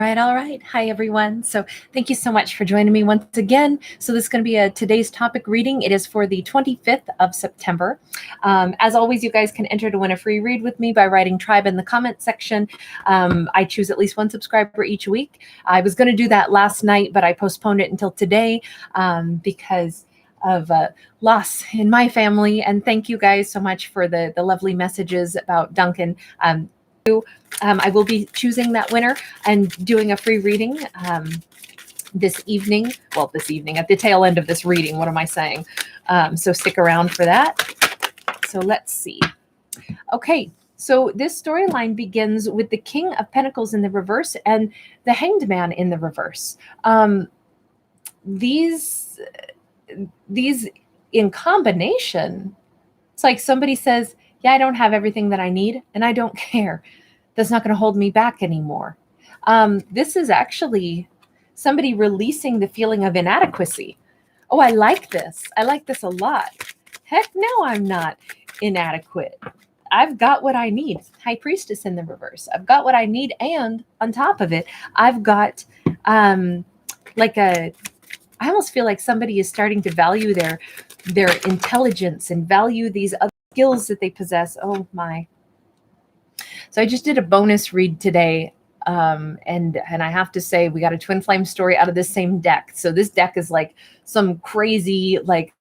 All right. Hi, everyone. So thank you so much for joining me once again. So this is going to be today's topic reading. It is for the 25th of September. As always, you guys can enter to win a free read with me by writing tribe in the comment section. I choose at least one subscriber each week. I was going to do that last night, but I postponed it until today because of loss in my family. And thank you guys so much for the lovely messages about Duncan. I will be choosing that winner and doing a free reading this evening. Well, this evening at the tail end of this reading. What am I saying? So stick around for that. So let's see. Okay. So this storyline begins with the King of Pentacles in the reverse and the Hanged Man in the reverse. These in combination, it's like somebody says, yeah, I don't have everything that I need and I don't care. That's not going to hold me back anymore. This is actually somebody releasing the feeling of inadequacy. Oh, I like this. I like this a lot. Heck no, I'm not inadequate. I've got what I need. High Priestess in the reverse. I've got what I need. And on top of it, I've got I almost feel like somebody is starting to value their intelligence and value these other skills that they possess. Oh my. So I just did a bonus read today, and I have to say we got a twin flame story out of this same deck. So this deck is like some crazy, like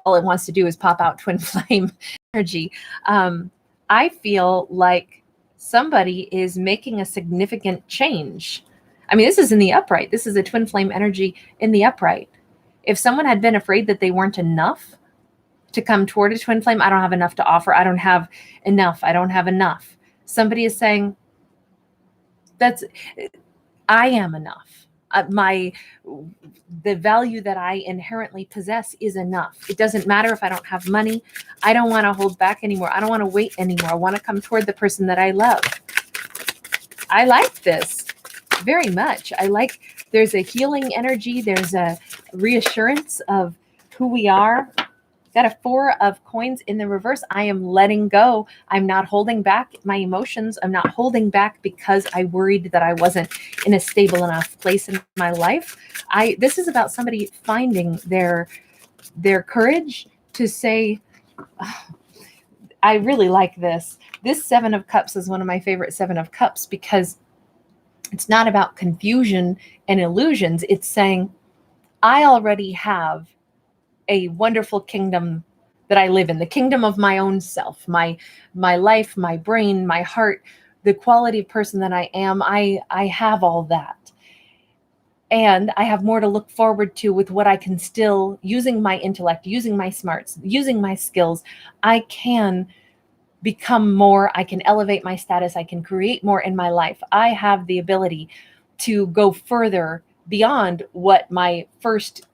all it wants to do is pop out twin flame energy. I feel like somebody is making a significant change. I mean, this is in the upright. This is a twin flame energy in the upright. If someone had been afraid that they weren't enough to come toward a twin flame, I don't have enough to offer. I don't have enough. I don't have enough. Somebody is saying, I am enough. The value that I inherently possess is enough. It doesn't matter if I don't have money. I don't want to hold back anymore. I don't want to wait anymore. I want to come toward the person that I love. I like this very much. There's a healing energy. There's a reassurance of who we are. Got a 4 of coins in the reverse. I am letting go. I'm not holding back my emotions. I'm not holding back because I worried that I wasn't in a stable enough place in my life. This is about somebody finding their courage to say, oh, I really like this. This 7 of Cups is one of my favorite 7 of Cups because it's not about confusion and illusions. It's saying, I already have a wonderful kingdom that I live in, the kingdom of my own self, my life, my brain, my heart, the quality of person that I am. I have all that. And I have more to look forward to with what I can still, using my intellect, using my smarts, using my skills, I can become more. I can elevate my status. I can create more in my life. I have the ability to go further beyond what my first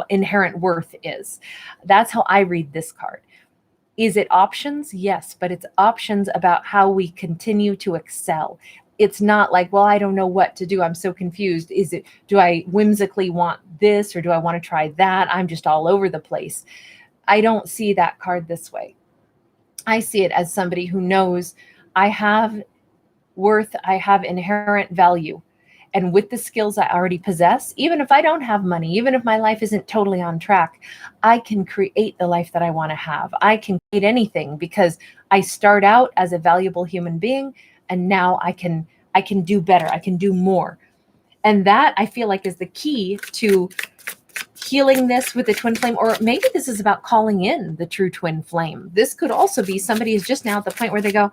inherent worth is. That's how I read this card. Is it options? Yes, but it's options about how we continue to excel. It's not like, well, I don't know what to do. I'm so confused. Do I whimsically want this or do I want to try that? I'm just all over the place. I don't see that card this way. I see it as somebody who knows I have worth, I have inherent value. And with the skills I already possess, even if I don't have money, even if my life isn't totally on track, I can create the life that I want to have. I can create anything because I start out as a valuable human being, and now I can do better. I can do more. And that I feel like is the key to healing this with the twin flame, or maybe this is about calling in the true twin flame. This could also be somebody who's just now at the point where they go,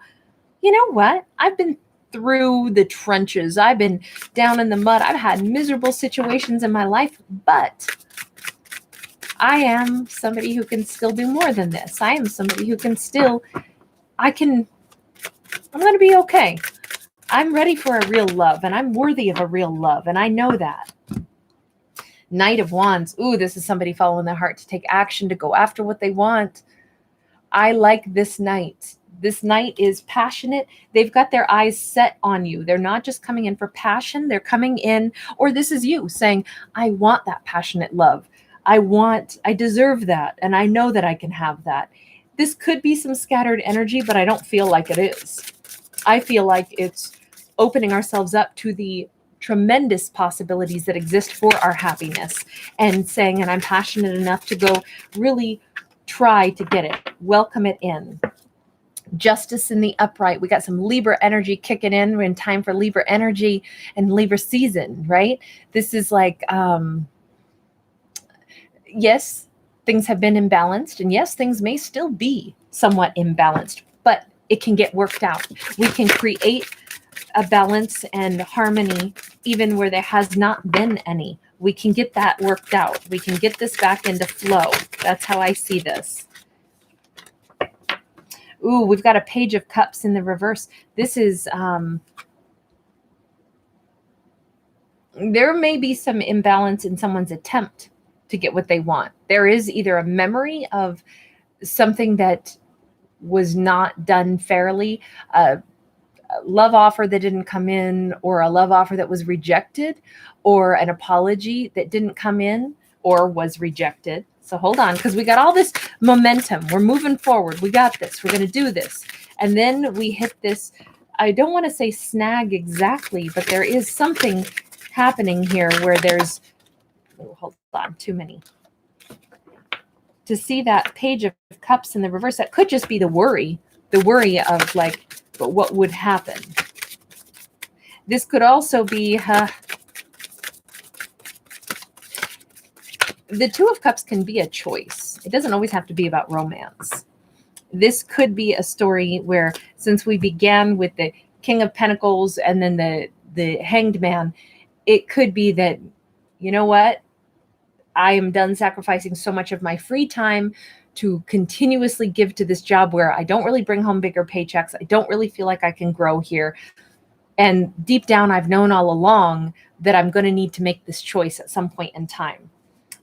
you know what? I've been through the trenches. I've been down in the mud. I've had miserable situations in my life, but I am somebody who can still do more than this. I am somebody who can still, I'm going to be okay. I'm ready for a real love, and I'm worthy of a real love, and I know that. Knight of Wands. Ooh, this is somebody following their heart to take action, to go after what they want. I like this knight. This knight is passionate. They've got their eyes set on you. They're not just coming in for passion. They're coming in, or this is you saying, I want that passionate love. I deserve that. And I know that I can have that. This could be some scattered energy, but I don't feel like it is. I feel like it's opening ourselves up to the tremendous possibilities that exist for our happiness, and saying, and I'm passionate enough to go really try to get it, welcome it in. Justice in the upright. We got some Libra energy kicking in. We're in time for Libra energy and Libra season, right? This is like, yes, things have been imbalanced, and yes, things may still be somewhat imbalanced, but it can get worked out. We can create a balance and harmony even where there has not been any. We can get that worked out. We can get this back into flow. That's how I see this. Ooh, we've got a Page of Cups in the reverse. This is, there may be some imbalance in someone's attempt to get what they want. There is either a memory of something that was not done fairly, a love offer that didn't come in, or a love offer that was rejected, or an apology that didn't come in or was rejected. So hold on, because we got all this momentum. We're moving forward. We got this. We're going to do this. And then we hit this, I don't want to say snag exactly, but there is something happening here where there's, oh, hold on, too many. To see that Page of Cups in the reverse, that could just be the worry of like, but what would happen? This could also be, the Two of Cups can be a choice. It doesn't always have to be about romance. This could be a story where, since we began with the King of Pentacles and then the Hanged Man, it could be that, you know what? I am done sacrificing so much of my free time to continuously give to this job where I don't really bring home bigger paychecks. I don't really feel like I can grow here. And deep down, I've known all along that I'm going to need to make this choice at some point in time.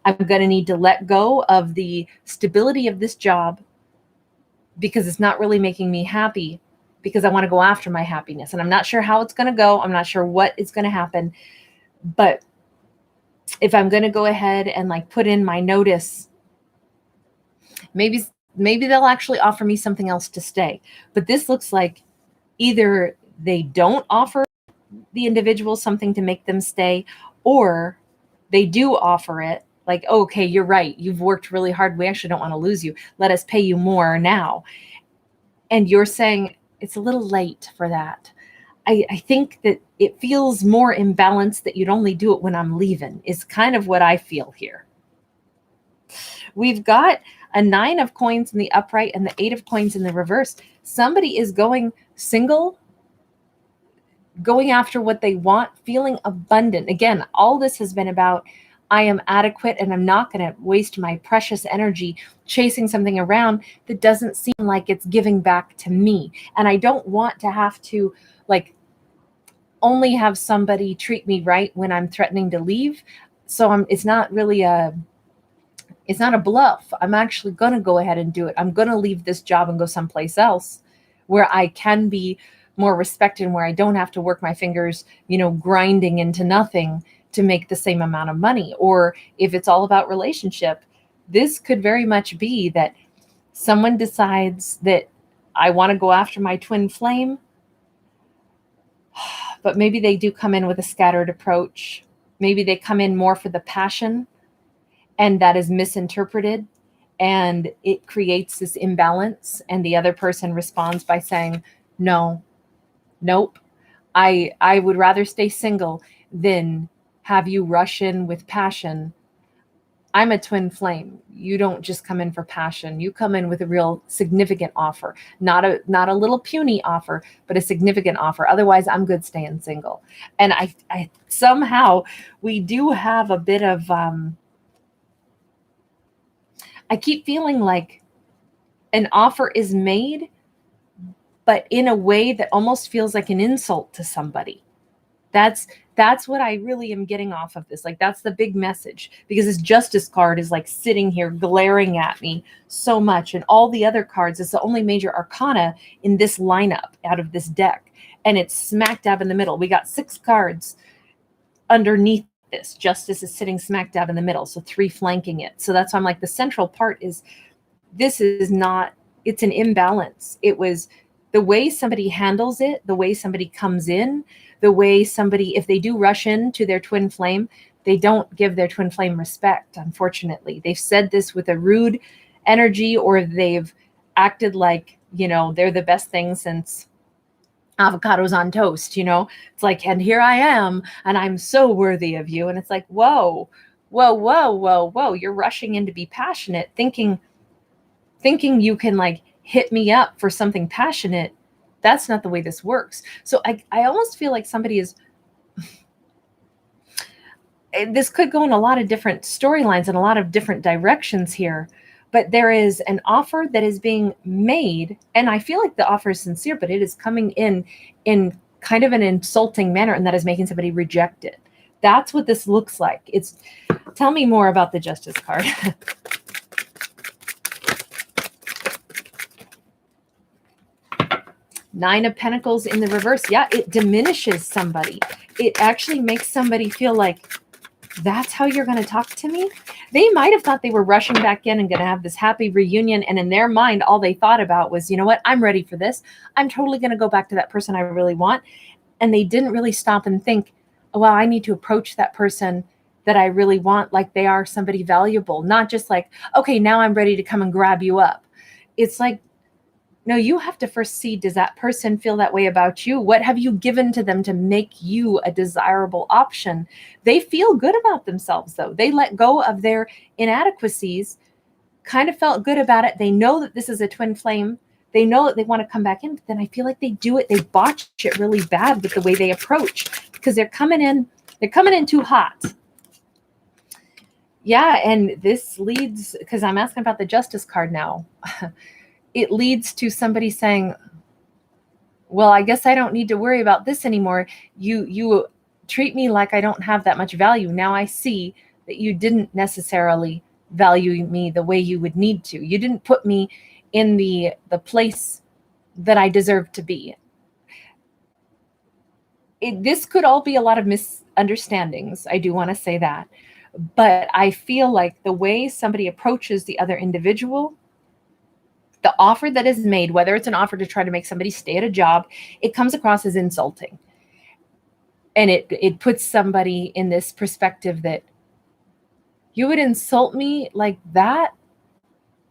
I'm going to need to let go of the stability of this job because it's not really making me happy, because I want to go after my happiness. And I'm not sure how it's going to go. I'm not sure what is going to happen. But if I'm going to go ahead and like put in my notice, maybe they'll actually offer me something else to stay. But this looks like either they don't offer the individual something to make them stay, or they do offer it. Like, oh, okay, you're right. You've worked really hard. We actually don't want to lose you. Let us pay you more now. And you're saying it's a little late for that. I think that it feels more imbalanced that you'd only do it when I'm leaving, is kind of what I feel here. We've got a 9 of coins in the upright and the 8 of coins in the reverse. Somebody is going single, going after what they want, feeling abundant. Again, all this has been about, I am adequate and I'm not going to waste my precious energy chasing something around that doesn't seem like it's giving back to me. And I don't want to have to like only have somebody treat me right when I'm threatening to leave. So it's not really it's not a bluff. I'm actually going to go ahead and do it. I'm going to leave this job and go someplace else where I can be more respected and where I don't have to work my fingers, grinding into nothing to make the same amount of money. Or if it's all about relationship, this could very much be that someone decides that I want to go after my twin flame, but maybe they do come in with a scattered approach. Maybe they come in more for the passion, and that is misinterpreted, and it creates this imbalance, and the other person responds by saying, no, nope, I would rather stay single than have you rush in with passion. I'm a twin flame. You don't just come in for passion. You come in with a real significant offer, not a little puny offer, but a significant offer. Otherwise, I'm good staying single. And I somehow, we do have a bit of, I keep feeling like an offer is made, but in a way that almost feels like an insult to somebody. That's what I really am getting off of this. Like, that's the big message, because this Justice card is like sitting here glaring at me so much. And all the other cards, it's the only major arcana in this lineup out of this deck. And it's smack dab in the middle. We got 6 cards underneath this. Justice is sitting smack dab in the middle. So 3 flanking it. So that's why I'm like, the central part is, this is not, it's an imbalance. It was the way somebody handles it, the way somebody comes in, the way somebody, if they do rush into their twin flame, they don't give their twin flame respect, unfortunately. They've said this with a rude energy, or they've acted like, they're the best thing since avocados on toast, It's like, and here I am, and I'm so worthy of you. And it's like, whoa, whoa, whoa, whoa, whoa. You're rushing in to be passionate, thinking you can like hit me up for something passionate. That's not the way this works. So I almost feel like somebody is, this could go in a lot of different storylines and a lot of different directions here, but there is an offer that is being made, and I feel like the offer is sincere, but it is coming in kind of an insulting manner, and that is making somebody reject it. That's what this looks like. Tell me more about the Justice card. Nine of Pentacles in the reverse. Yeah, it diminishes somebody. It actually makes somebody feel like, that's how you're going to talk to me? They might have thought they were rushing back in and going to have this happy reunion. And in their mind, all they thought about was, you know what? I'm ready for this. I'm totally going to go back to that person I really want. And they didn't really stop and think, well, I need to approach that person that I really want like they are somebody valuable. Not just like, okay, now I'm ready to come and grab you up. It's like, no, you have to first see, does that person feel that way about you? What have you given to them to make you a desirable option? They feel good about themselves, though. They let go of their inadequacies, kind of felt good about it. They know that this is a twin flame. They know that they want to come back in, but then I feel like they do it. They botch it really bad with the way they approach, because they're coming in too hot. Yeah, and this leads, because I'm asking about the Justice card now. It leads to somebody saying, well, I guess I don't need to worry about this anymore. You treat me like I don't have that much value. Now I see that you didn't necessarily value me the way you would need to. You didn't put me in the place that I deserve to be. This could all be a lot of misunderstandings. I do want to say that. But I feel like the way somebody approaches the other individual, the offer that is made, whether it's an offer to try to make somebody stay at a job, it comes across as insulting. And it puts somebody in this perspective that you would insult me like that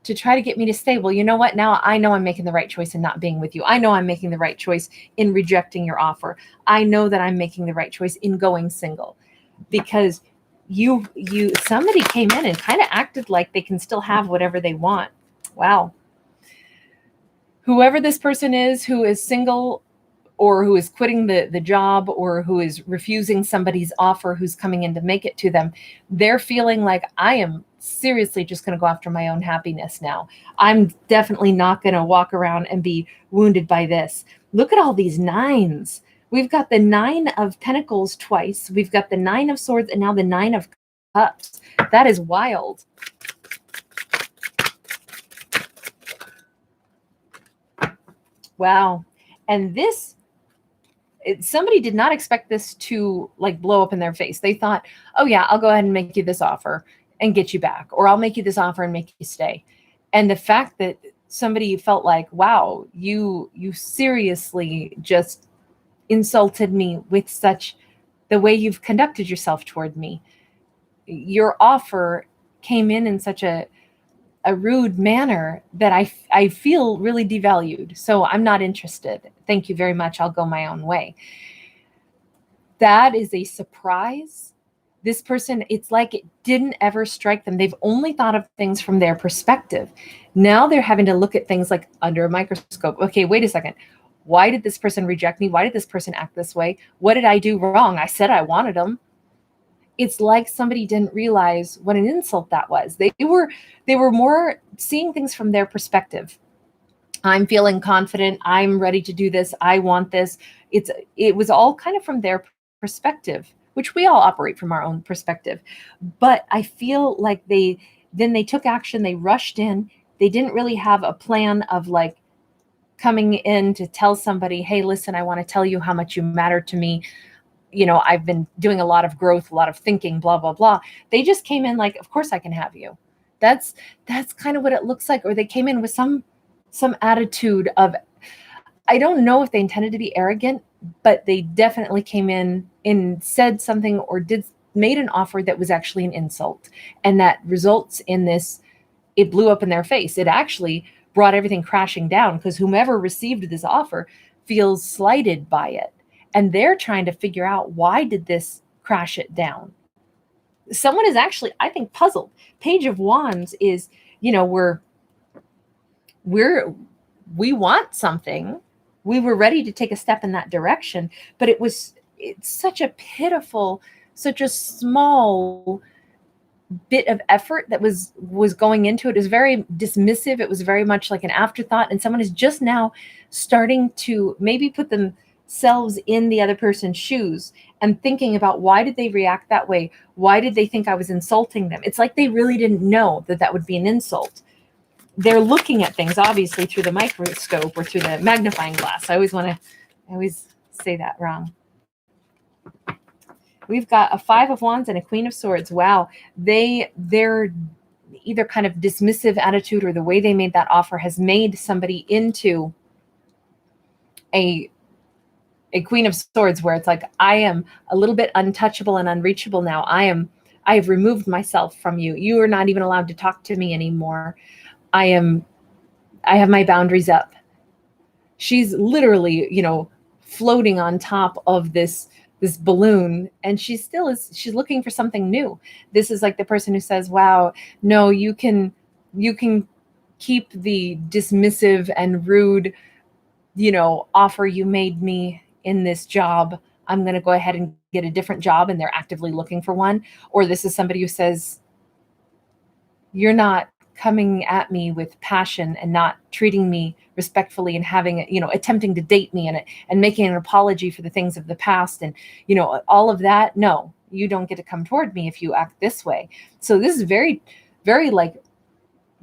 to try to get me to stay. Well, you know what? Now I know I'm making the right choice in not being with you. I know I'm making the right choice in rejecting your offer. I know that I'm making the right choice in going single, because somebody came in and kind of acted like they can still have whatever they want. Wow. Whoever this person is who is single, or who is quitting the job, or who is refusing somebody's offer who's coming in to make it to them, they're feeling like, I am seriously just going to go after my own happiness now. I'm definitely not going to walk around and be wounded by this. Look at all these nines. We've got the 9 of Pentacles twice. We've got the 9 of Swords, and now the 9 of Cups. That is wild. Wow. And this, somebody did not expect this to like blow up in their face. They thought, oh yeah, I'll go ahead and make you this offer and get you back, or I'll make you this offer and make you stay. And the fact that somebody felt like, wow, you seriously just insulted me with such the way you've conducted yourself toward me. Your offer came in such a rude manner that I feel really devalued. So I'm not interested. Thank you very much. I'll go my own way. That is a surprise. This person, it's like it didn't ever strike them. They've only thought of things from their perspective. Now they're having to look at things like under a microscope. Okay, wait a second. Why did this person reject me? Why did this person act this way? What did I do wrong? I said I wanted them. It's like somebody didn't realize what an insult that was. They were more seeing things from their perspective. I'm feeling confident. I'm ready to do this. I want this. It was all kind of from their perspective, which we all operate from our own perspective. But I feel like they took action. They rushed in. They didn't really have a plan of like coming in to tell somebody, hey, listen, I want to tell you how much you matter to me. You know, I've been doing a lot of growth, a lot of thinking, blah, blah, blah. They just came in like, of course I can have you. That's kind of what it looks like. Or they came in with some attitude of, I don't know if they intended to be arrogant, but they definitely came in and said something or made an offer that was actually an insult. And that results in this, it blew up in their face. It actually brought everything crashing down because whomever received this offer feels slighted by it. And they're trying to figure out, why did this crash it down? Someone is actually, I think, puzzled. Page of Wands is, we want something. We were ready to take a step in that direction, but it's such a pitiful, such a small bit of effort that was going into it. It was very dismissive. It was very much like an afterthought. And someone is just now starting to maybe put themselves in the other person's shoes and thinking about, why did they react that way? Why did they think I was insulting them? It's like they really didn't know that would be an insult. They're looking at things obviously through the microscope or through the magnifying glass. I always say that wrong. We've got a 5 of Wands and a Queen of Swords. Wow. They're either kind of dismissive attitude or the way they made that offer has made somebody into a Queen of Swords, where it's like, I am a little bit untouchable and unreachable now. I have removed myself from you. You are not even allowed to talk to me anymore. I have my boundaries up. She's literally, floating on top of this balloon, and she's looking for something new. This is like the person who says, wow, no, you can keep the dismissive and rude, offer you made me in this job. I'm going to go ahead and get a different job, and they're actively looking for one. Or this is somebody who says, you're not coming at me with passion and not treating me respectfully and having, attempting to date me and making an apology for the things of the past and, all of that. No, you don't get to come toward me if you act this way. So this is very, very like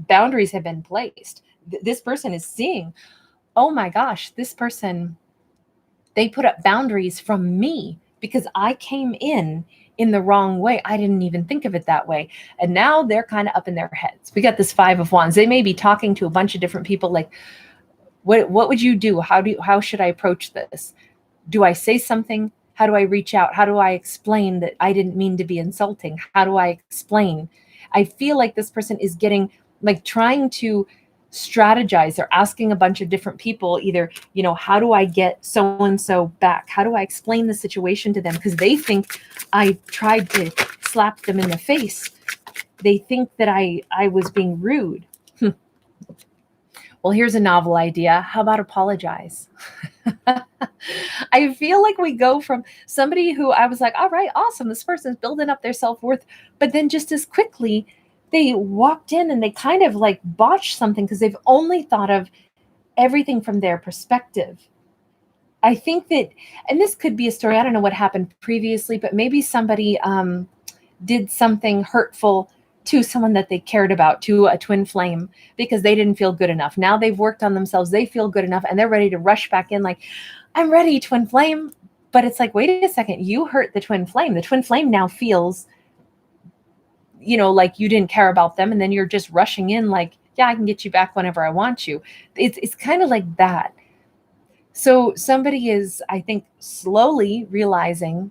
boundaries have been placed. This person is seeing, oh my gosh, this person, they put up boundaries from me because I came in the wrong way. I didn't even think of it that way. And now they're kind of up in their heads. We got this 5 of Wands. They may be talking to a bunch of different people. Like, what would you do? How should I approach this? Do I say something? How do I reach out? How do I explain that I didn't mean to be insulting? How do I explain? I feel like this person is getting, like, trying to strategize. They're asking a bunch of different people, either, how do I get so-and-so back? How do I explain the situation to them? Because they think I tried to slap them in the face. They think that I was being rude. Well, here's a novel idea. How about apologize? I feel like we go from somebody who I was like, all right, awesome, this person's building up their self-worth, but then just as quickly they walked in and they kind of like botched something because they've only thought of everything from their perspective. I think that, and this could be a story, I don't know what happened previously, but maybe somebody did something hurtful to someone that they cared about, to a twin flame, because they didn't feel good enough. Now they've worked on themselves, they feel good enough, and they're ready to rush back in like, I'm ready, twin flame. But it's like, wait a second, you hurt the twin flame. The twin flame now feels, like you didn't care about them, and then you're just rushing in like, yeah, I can get you back whenever I want you. It's kind of like that. So somebody is, I think, slowly realizing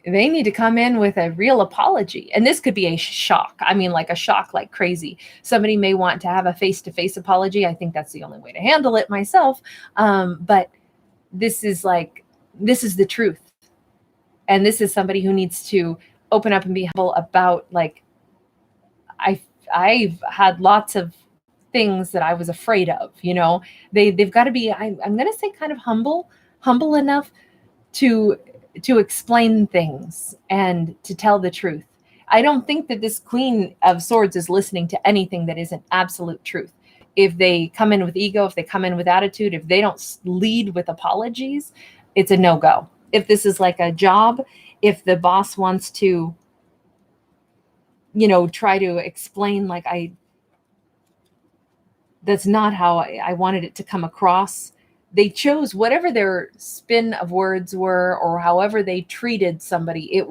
they need to come in with a real apology. And this could be a shock. I mean, like a shock like crazy. Somebody may want to have a face-to-face apology. I think that's the only way to handle it myself. But this is the truth. And this is somebody who needs to open up and be humble about, like, I've had lots of things that I was afraid of, they've got to be, I'm going to say kind of humble enough to explain things and to tell the truth. I don't think that this Queen of Swords is listening to anything that isn't absolute truth. If they come in with ego, if they come in with attitude, if they don't lead with apologies, it's a no-go. If this is like a job, if the boss wants to, try to explain like that's not how I wanted it to come across. They chose whatever their spin of words were, or however they treated somebody. It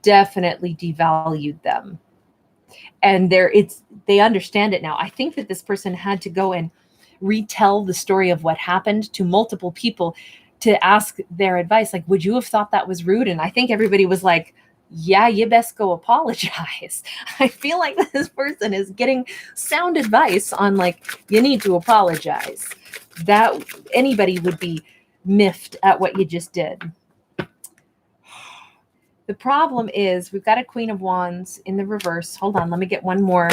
definitely devalued them. And they understand it now. I think that this person had to go and retell the story of what happened to multiple people to ask their advice. Like, would you have thought that was rude? And I think everybody was like, yeah, you best go apologize. I feel like this person is getting sound advice on like, you need to apologize. That anybody would be miffed at what you just did. The problem is we've got a Queen of Wands in the reverse. Hold on, let me get one more,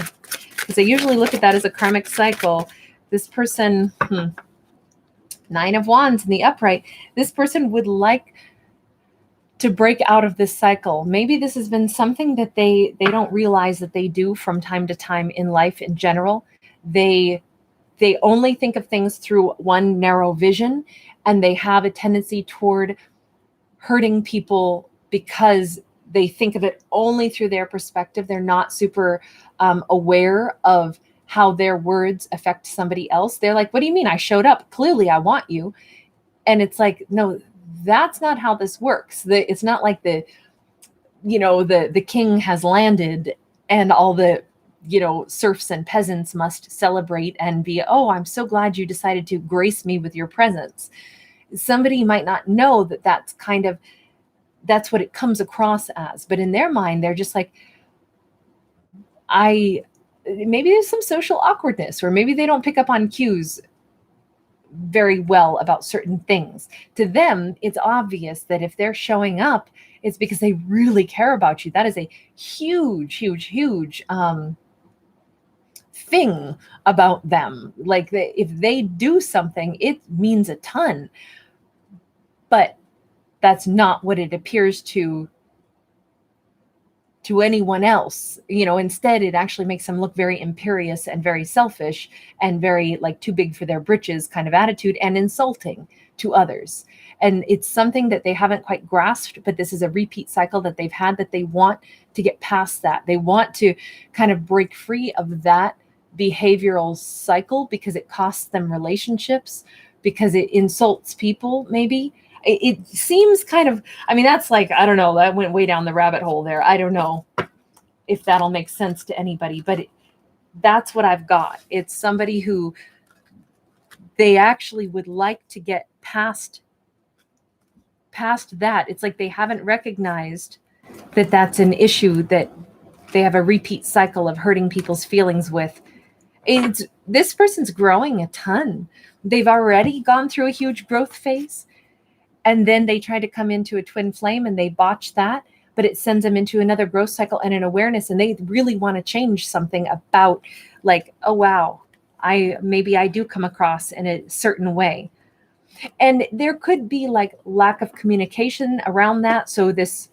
because I usually look at that as a karmic cycle. This person, Nine of Wands in the upright. This person would like to break out of this cycle. Maybe this has been something that they don't realize that they do from time to time in life in general. They only think of things through one narrow vision, and they have a tendency toward hurting people because they think of it only through their perspective. They're not super aware of how their words affect somebody else. They're like, what do you mean? I showed up. Clearly I want you. And it's like, no, that's not how this works. It's not like the king has landed and all the, serfs and peasants must celebrate and be, oh, I'm so glad you decided to grace me with your presence. Somebody might not know that that's what it comes across as. But in their mind, they're just like, maybe there's some social awkwardness, or maybe they don't pick up on cues very well about certain things. To them, it's obvious that if they're showing up, it's because they really care about you. That is a huge, huge, huge thing about them. Like, if they do something, it means a ton. But that's not what it appears to anyone else. Instead, it actually makes them look very imperious and very selfish and very like too big for their britches kind of attitude, and insulting to others. And it's something that they haven't quite grasped, but this is a repeat cycle that they've had, that they want to get past that. They want to kind of break free of that behavioral cycle because it costs them relationships, because it insults people. Maybe it seems kind of, that's like, I don't know, that went way down the rabbit hole there. I don't know if that'll make sense to anybody, but that's what I've got. It's somebody who they actually would like to get past that. It's like they haven't recognized that that's an issue that they have a repeat cycle of hurting people's feelings with. This person's growing a ton. They've already gone through a huge growth phase. And then they try to come into a twin flame and they botch that, but it sends them into another growth cycle and an awareness. And they really want to change something about, like, oh, wow, maybe I do come across in a certain way. And there could be like lack of communication around that. So this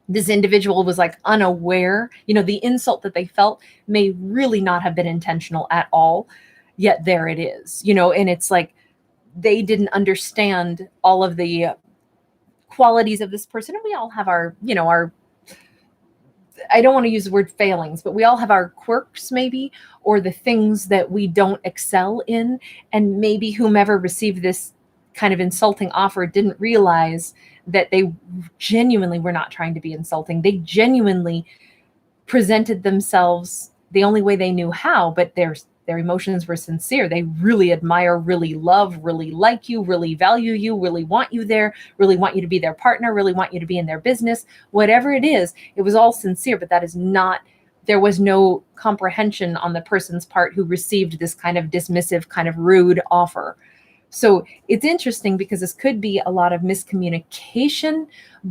individual was like unaware, the insult that they felt may really not have been intentional at all. Yet there it is, and it's like, they didn't understand all of the qualities of this person. And we all have our, I don't want to use the word failings, but we all have our quirks maybe, or the things that we don't excel in. And maybe whomever received this kind of insulting offer didn't realize that they genuinely were not trying to be insulting. They genuinely presented themselves the only way they knew how, but their emotions were sincere. They really admire, really love, really like you, really value you, really want you there, really want you to be their partner, really want you to be in their business. Whatever it is, it was all sincere, but that is not, there was no comprehension on the person's part who received this kind of dismissive, kind of rude offer. So it's interesting because this could be a lot of miscommunication,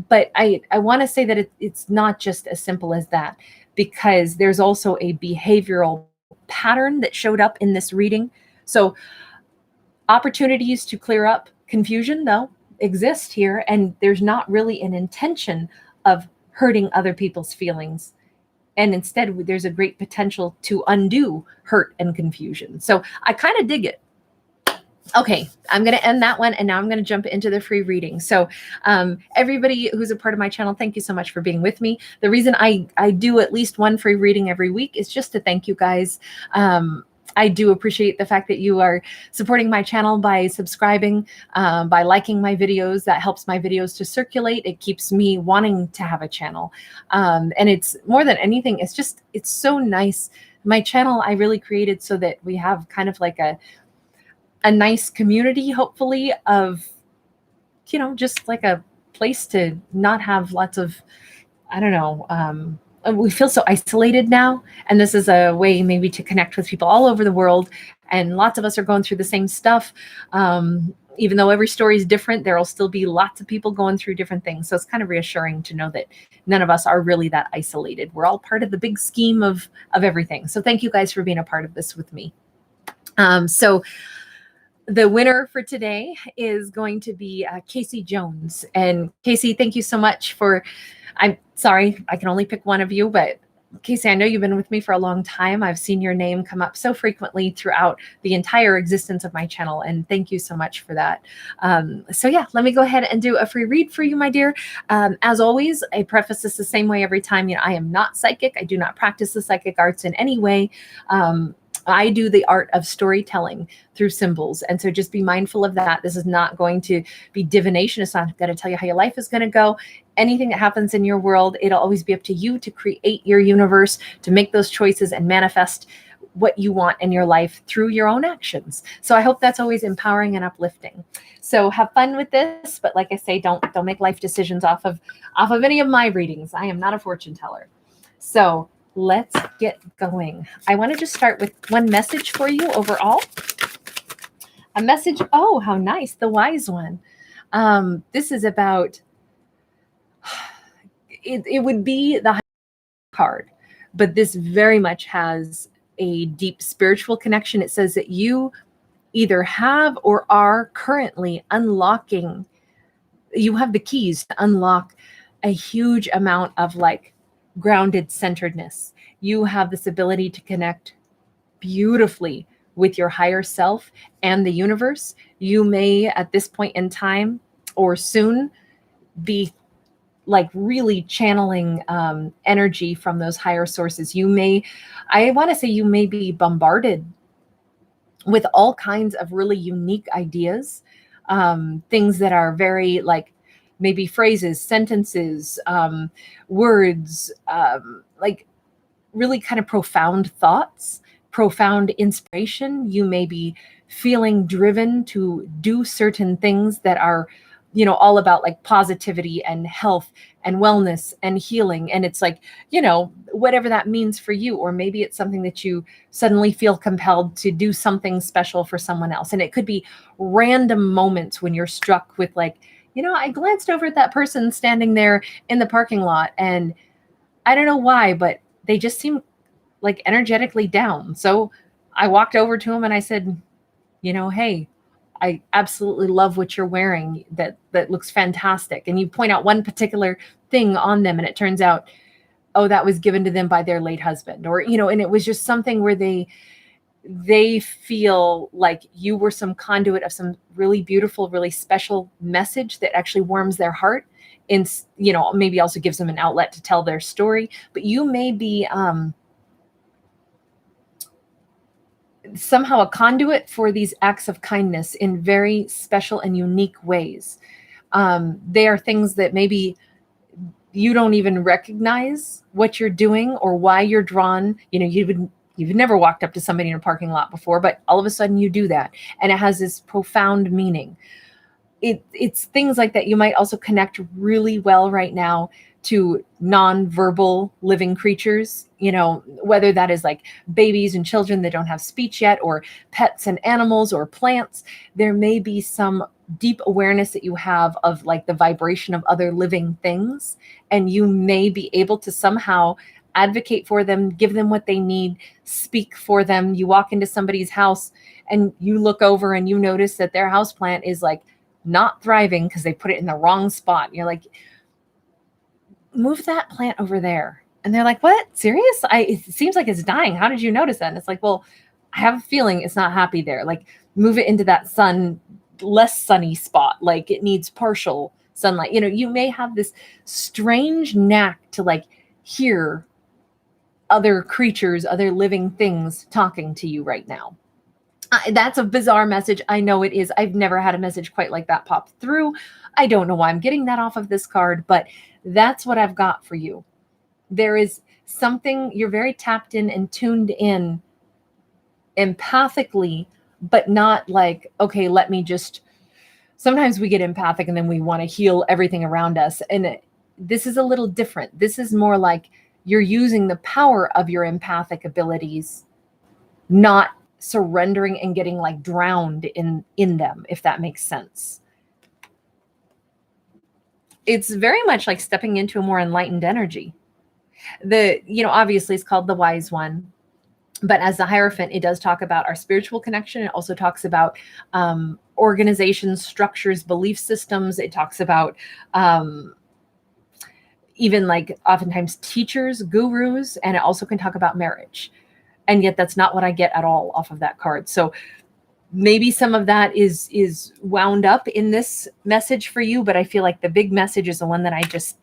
but I want to say that it's not just as simple as that, because there's also a behavioral pattern that showed up in this reading. So opportunities to clear up confusion, though, exist here, and there's not really an intention of hurting other people's feelings. And instead, there's a great potential to undo hurt and confusion. So I kind of dig it. Okay, I'm going to end that one, and now I'm going to jump into the free reading. So everybody who's a part of my channel, thank you so much for being with me. The reason I do at least one free reading every week is just to thank you guys. I do appreciate the fact that you are supporting my channel by subscribing, by liking my videos. That helps my videos to circulate. It keeps me wanting to have a channel. And it's more than anything, it's so nice. My channel I really created so that we have kind of like a a nice community, hopefully, of, just like a place to not have lots of, I don't know, we feel so isolated now. And this is a way maybe to connect with people all over the world. And lots of us are going through the same stuff. Even though every story is different, there will still be lots of people going through different things. So it's kind of reassuring to know that none of us are really that isolated. We're all part of the big scheme of everything. So thank you guys for being a part of this with me. So the winner for today is going to be Casey Jones. And Casey, thank you so much for, I'm sorry, I can only pick one of you, but Casey, I know you've been with me for a long time. I've seen your name come up so frequently throughout the entire existence of my channel, and thank you so much for that. So yeah, let me go ahead and do a free read for you, my dear. As always, I preface this the same way every time. I am not psychic. I do not practice the psychic arts in any way. I do the art of storytelling through symbols. And so just be mindful of that. This is not going to be divination. It's not going to tell you how your life is going to go. Anything that happens in your world, it'll always be up to you to create your universe, to make those choices and manifest what you want in your life through your own actions. So I hope that's always empowering and uplifting. So have fun with this. But like I say, don't make life decisions off of any of my readings. I am not a fortune teller. So let's get going. I want to just start with one message for you overall. A message. Oh, how nice. The wise one. This is about, it would be the card, but this very much has a deep spiritual connection. It says that you either have or are currently unlocking, you have the keys to unlock a huge amount of like grounded centeredness. You have this ability to connect beautifully with your higher self and the universe. You may at this point in time or soon be like really channeling energy from those higher sources. I want to say you may be bombarded with all kinds of really unique ideas, things that are very like maybe phrases, sentences, words, like really kind of profound thoughts, profound inspiration. You may be feeling driven to do certain things that are, all about like positivity and health and wellness and healing. And it's like, whatever that means for you, or maybe it's something that you suddenly feel compelled to do something special for someone else. And it could be random moments when you're struck with like, I glanced over at that person standing there in the parking lot and I don't know why, but they just seem like energetically down. So I walked over to him and I said, hey, I absolutely love what you're wearing. That looks fantastic. And you point out one particular thing on them and it turns out, oh, that was given to them by their late husband, or, and it was just something where they feel like you were some conduit of some really beautiful, really special message that actually warms their heart and, maybe also gives them an outlet to tell their story. But you may be, somehow a conduit for these acts of kindness in very special and unique ways. They are things that maybe you don't even recognize what you're doing or why you're drawn. You've never walked up to somebody in a parking lot before, but all of a sudden you do that. And it has this profound meaning. It's things like that. You might also connect really well right now to non-verbal living creatures, whether that is like babies and children that don't have speech yet, or pets and animals or plants. There may be some deep awareness that you have of like the vibration of other living things, and you may be able to somehow advocate for them, give them what they need, speak for them. You walk into somebody's house and you look over and you notice that their houseplant is like not thriving because they put it in the wrong spot. And you're like, move that plant over there. And they're like, what? Serious? It seems like it's dying. How did you notice that? And it's like, well, I have a feeling it's not happy there. Like, move it into that less sunny spot. Like, it needs partial sunlight. You may have this strange knack to like hear other creatures, other living things talking to you right now. That's a bizarre message. I know it is. I've never had a message quite like that pop through. I don't know why I'm getting that off of this card, but that's what I've got for you. There is something, you're very tapped in and tuned in empathically but not like, okay, let me just, sometimes we get empathic and then we want to heal everything around us. And this is a little different. This is more like you're using the power of your empathic abilities, not surrendering and getting like drowned in them, if that makes sense. It's very much like stepping into a more enlightened energy. Obviously it's called the wise one, but as the Hierophant, it does talk about our spiritual connection. It also talks about organizations, structures, belief systems. It talks about even like oftentimes teachers, gurus, and it also can talk about marriage. And yet that's not what I get at all off of that card. So maybe some of that is wound up in this message for you, but I feel like the big message is the one that I just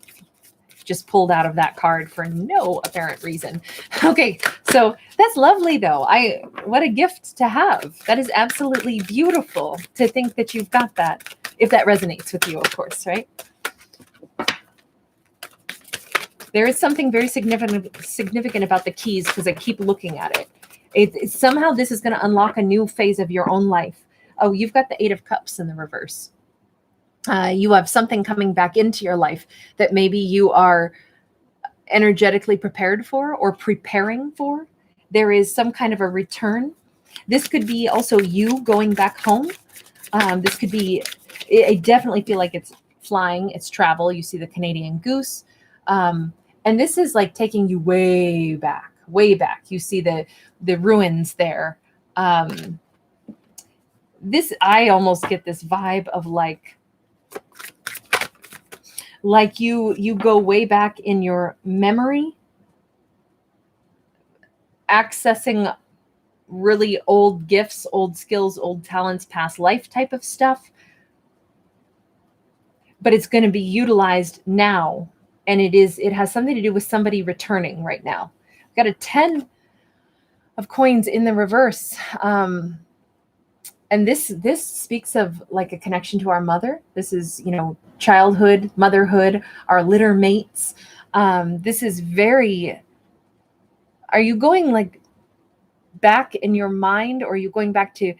pulled out of that card for no apparent reason. Okay, so that's lovely though. What a gift to have. That is absolutely beautiful to think that you've got that, if that resonates with you, of course, right? There is something very significant about the keys, because I keep looking at it. It's somehow this is going to unlock a new phase of your own life. Oh, you've got the 8 of Cups in the reverse. You have something coming back into your life that maybe you are energetically prepared for or preparing for. There is some kind of a return. This could be also you going back home. This could be, I definitely feel like it's flying, it's travel. You see the Canadian goose. And this is like taking you way back, way back. You see the ruins there. I almost get this vibe of like you go way back in your memory, accessing really old gifts, old skills, old talents, past life type of stuff. But it's going to be utilized now. And it has something to do with somebody returning right now. I've got a 10 of coins in the reverse. And this speaks of like a connection to our mother. This is, childhood, motherhood, our litter mates. This is very, are you going like back in your mind, or are you going back to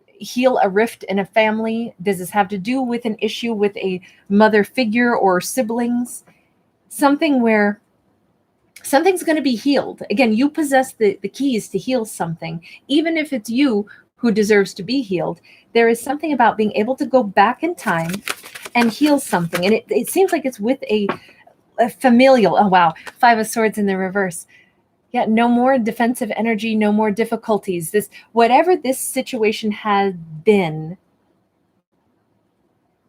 heal a rift in a family? Does this have to do with an issue with a mother figure or siblings? Something where something's going to be healed. Again, you possess the keys to heal something, even if it's you who deserves to be healed. There is something about being able to go back in time and heal something. And it seems like it's with a familial. Oh, wow. 5 of Swords in the reverse. Yeah, no more defensive energy, no more difficulties. Whatever this situation has been,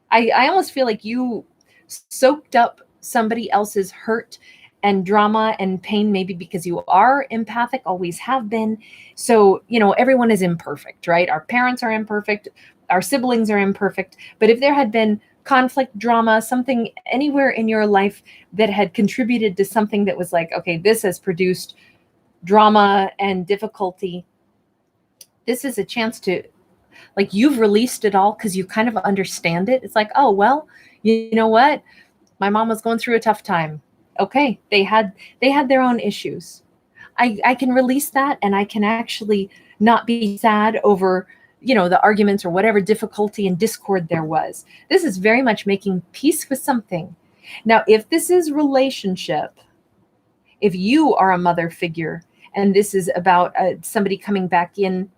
I almost feel like you soaked up somebody else's hurt and drama and pain, maybe because you are empathic, always have been. So, everyone is imperfect, right? Our parents are imperfect. Our siblings are imperfect. But if there had been conflict, drama, something anywhere in your life that had contributed to something that was like, okay, this has produced drama and difficulty, this is a chance to, like, you've released it all because you kind of understand it. It's like, oh, well, you know what? My mom was going through a tough time. Okay, they had their own issues. I can release that, and I can actually not be sad over, the arguments or whatever difficulty and discord there was. This is very much making peace with something. Now, if this is relationship, if you are a mother figure and this is about somebody coming back in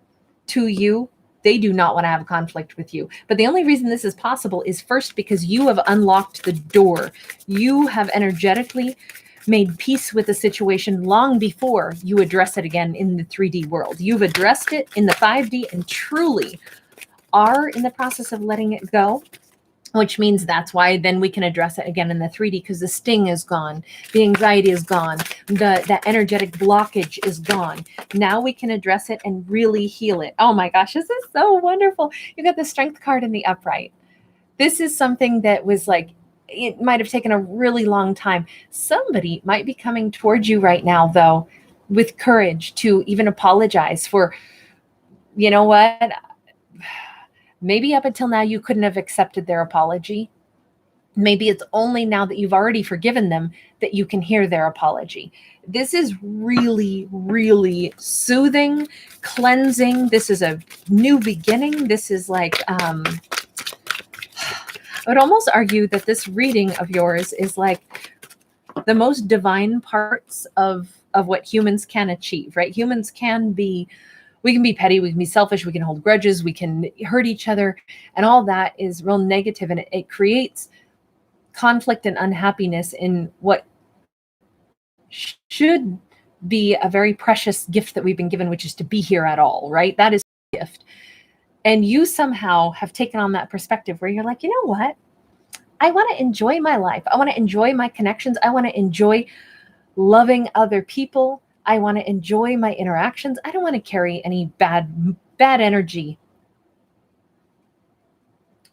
to you, they do not want to have a conflict with you. But the only reason this is possible is first because you have unlocked the door. You have energetically made peace with the situation long before you address it again in the 3D world. You've addressed it in the 5D and truly are in the process of letting it go, which means that's why then we can address it again in the 3D, because the sting is gone, the anxiety is gone, the energetic blockage is gone. Now we can address it and really heal it. Oh my gosh, this is so wonderful. You got the Strength card in the upright. This is something that was like, it might have taken a really long time. Somebody might be coming towards you right now, though, with courage to even apologize for, you know what? Maybe up until now you couldn't have accepted their apology. Maybe it's only now that you've already forgiven them that you can hear their apology. This is really, really soothing, cleansing. This is a new beginning. This is like, I would almost argue that this reading of yours is like the most divine parts of what humans can achieve, right? Humans can be, we can be petty, we can be selfish, we can hold grudges, we can hurt each other, and all that is real negative, and it creates conflict and unhappiness in what should be a very precious gift that we've been given, which is to be here at all, right? That is a gift. And you somehow have taken on that perspective where you're like, you know what? I want to enjoy my life. I want to enjoy my connections. I want to enjoy loving other people. I want to enjoy my interactions. I don't want to carry any bad energy.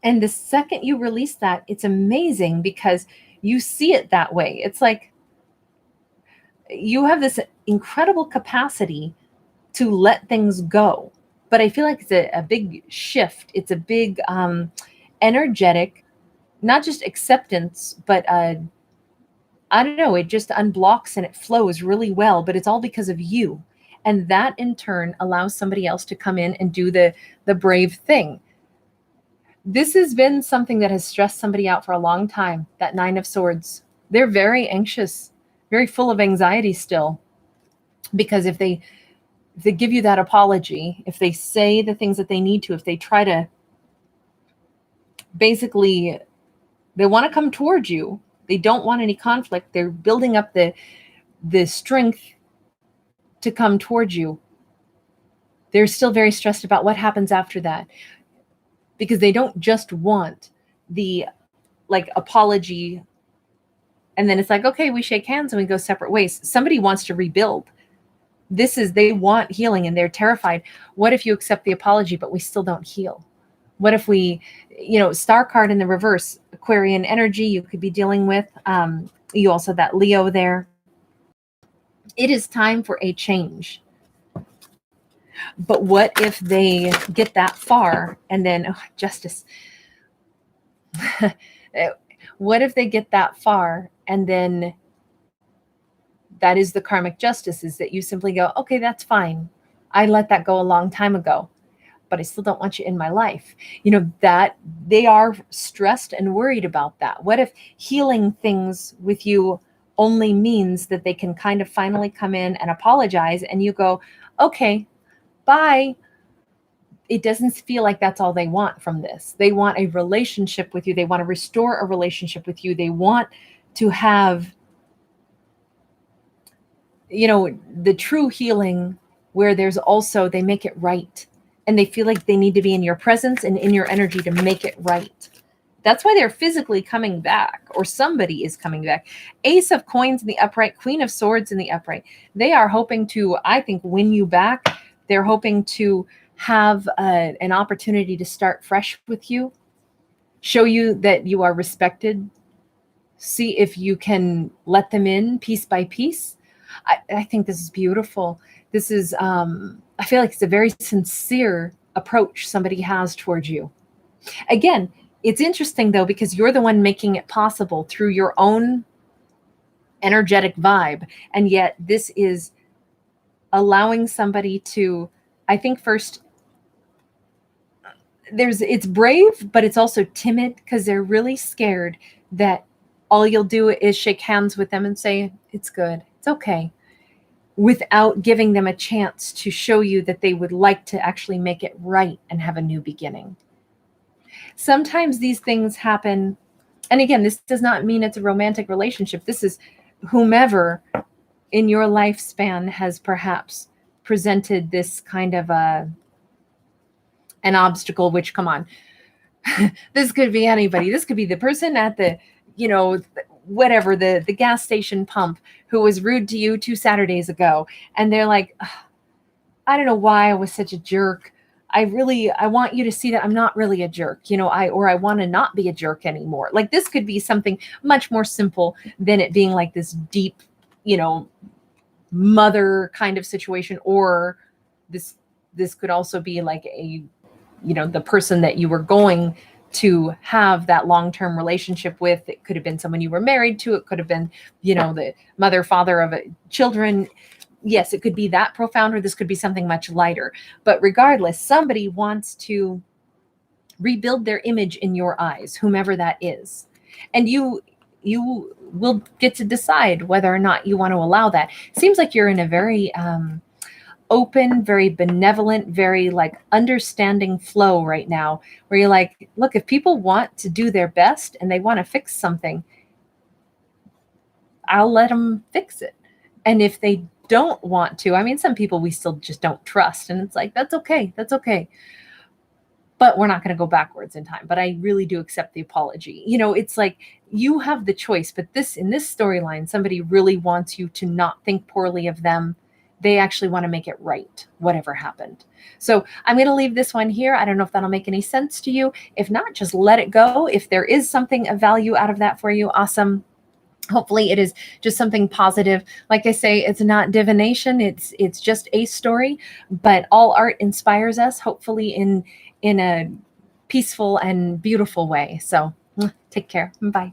And the second you release that, it's amazing because you see it that way. It's like you have this incredible capacity to let things go. But I feel like it's a big shift. It's a big energetic, not just acceptance, but I don't know, it just unblocks and it flows really well, but it's all because of you. And that in turn allows somebody else to come in and do the brave thing. This has been something that has stressed somebody out for a long time, that Nine of Swords. They're very anxious, very full of anxiety still, because if they give you that apology, if they say the things that they need to, if they try to, basically, they want to come towards you, they don't want any conflict, they're building up the strength to come towards you, they're still very stressed about what happens after that. Because they don't just want the like apology and then it's like, okay, we shake hands and we go separate ways. Somebody wants to rebuild. They want healing and they're terrified. What if you accept the apology, but we still don't heal? What if we, star card in the reverse, Aquarian energy you could be dealing with. You also have that Leo there. It is time for a change. But what if they get that far and then, justice. What if they get that far and then that is the karmic justice, is that you simply go, okay, that's fine. I let that go a long time ago, but I still don't want you in my life. That they are stressed and worried about that. What if healing things with you only means that they can kind of finally come in and apologize and you go, okay, bye. It doesn't feel like that's all they want from this. They want a relationship with you. They want to restore a relationship with you. They want to have, the true healing where there's also, they make it right. And they feel like they need to be in your presence and in your energy to make it right. That's why they're physically coming back, or somebody is coming back. Ace of Coins in the upright, Queen of Swords in the upright. They are hoping to, I think, win you back. They're hoping to have an opportunity to start fresh with you, show you that you are respected, see if you can let them in piece by piece. I think this is beautiful. This is, I feel like it's a very sincere approach somebody has towards you. Again, it's interesting though, because you're the one making it possible through your own energetic vibe. And yet this is allowing somebody to, I think first, it's brave, but it's also timid because they're really scared that all you'll do is shake hands with them and say, it's good, it's okay, without giving them a chance to show you that they would like to actually make it right and have a new beginning. Sometimes these things happen. And again, this does not mean it's a romantic relationship. This is whomever in your lifespan has perhaps presented this kind of an obstacle, which, come on, this could be anybody. This could be the person at the, whatever, the gas station pump who was rude to you 2 Saturdays ago. And they're like, I don't know why I was such a jerk. I want you to see that I'm not really a jerk, I want to not be a jerk anymore. Like, this could be something much more simple than it being like this deep, mother kind of situation. Or this could also be like a, the person that you were going to have that long-term relationship with. It could have been someone you were married to. It could have been, the mother, father of children. Yes, it could be that profound, or this could be something much lighter. But regardless, somebody wants to rebuild their image in your eyes, whomever that is. And you will get to decide whether or not you want to allow that. Seems like you're in a very open, very benevolent, very like understanding flow right now, where you're like, look, if people want to do their best and they want to fix something, I'll let them fix it. And if they don't want to, I mean, some people we still just don't trust, and it's like, that's okay. But we're not going to go backwards in time. But I really do accept the apology. It's like you have the choice, but in this storyline, somebody really wants you to not think poorly of them. They actually want to make it right, whatever happened. So I'm going to leave this one here. I don't know if that'll make any sense to you. If not, just let it go. If there is something of value out of that for you, awesome. Hopefully it is just something positive. Like I say, it's not divination. It's just a story, but all art inspires us, hopefully in a peaceful and beautiful way. So take care. Bye.